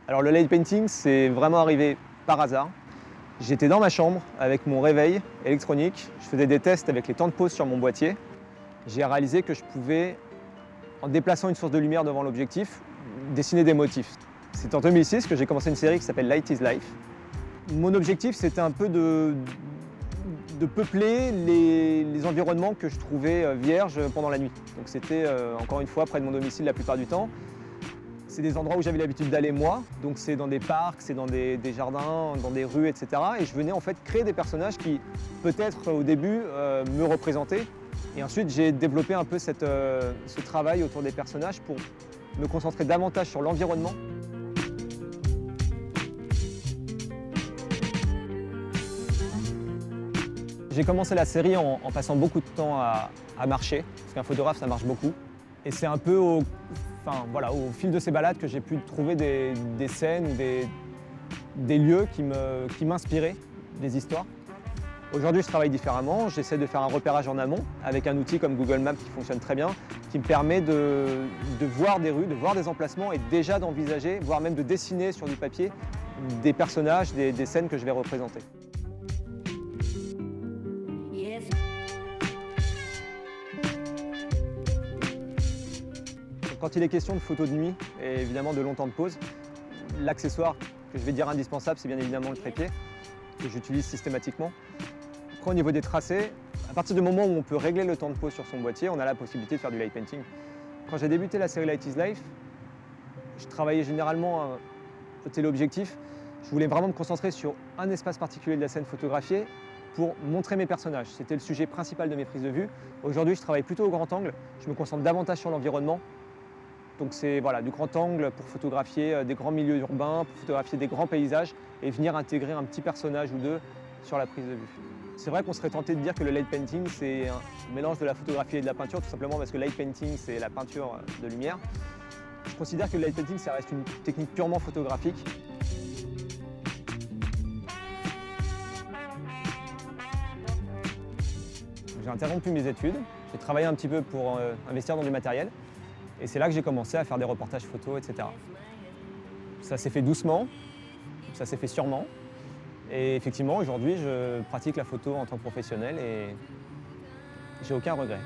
Alors le light painting, c'est vraiment arrivé par hasard. J'étais dans ma chambre avec mon réveil électronique, je faisais des tests avec les temps de pause sur mon boîtier. J'ai réalisé que je pouvais, en déplaçant une source de lumière devant l'objectif, dessiner des motifs. C'est en 2006 que j'ai commencé une série qui s'appelle Light is Life. Mon objectif, c'était un peu de peupler les environnements que je trouvais vierges pendant la nuit. Donc c'était encore une fois près de mon domicile la plupart du temps. C'est des endroits où j'avais l'habitude d'aller moi, donc c'est dans des parcs, c'est dans des jardins, dans des rues, etc. Et je venais en fait créer des personnages qui, peut-être au début, me représentaient. Et ensuite, j'ai développé un peu ce travail autour des personnages pour me concentrer davantage sur l'environnement. J'ai commencé la série en passant beaucoup de temps à marcher, parce qu'un photographe, ça marche beaucoup. Et c'est un peu au fil de ces balades que j'ai pu trouver des scènes ou des lieux qui m'inspiraient, des histoires. Aujourd'hui, je travaille différemment. J'essaie de faire un repérage en amont avec un outil comme Google Maps qui fonctionne très bien, qui me permet de voir des rues, de voir des emplacements et déjà d'envisager, voire même de dessiner sur du papier des personnages, des scènes que je vais représenter. Quand il est question de photos de nuit et évidemment de long temps de pause, l'accessoire que je vais dire indispensable, c'est bien évidemment le trépied, que j'utilise systématiquement. Après, au niveau des tracés, à partir du moment où on peut régler le temps de pause sur son boîtier, on a la possibilité de faire du light painting. Quand j'ai débuté la série Light is Life, je travaillais généralement au téléobjectif. Je voulais vraiment me concentrer sur un espace particulier de la scène photographiée pour montrer mes personnages. C'était le sujet principal de mes prises de vue. Aujourd'hui, je travaille plutôt au grand angle. Je me concentre davantage sur l'environnement. Donc c'est du grand angle pour photographier des grands milieux urbains, pour photographier des grands paysages et venir intégrer un petit personnage ou deux sur la prise de vue. C'est vrai qu'on serait tenté de dire que le light painting, c'est un mélange de la photographie et de la peinture, tout simplement parce que light painting, c'est la peinture de lumière. Je considère que le light painting, ça reste une technique purement photographique. J'ai interrompu mes études, j'ai travaillé un petit peu pour investir dans du matériel. Et c'est là que j'ai commencé à faire des reportages photos, etc. Ça s'est fait doucement, ça s'est fait sûrement. Et effectivement, aujourd'hui, je pratique la photo en tant que professionnel et j'ai aucun regret.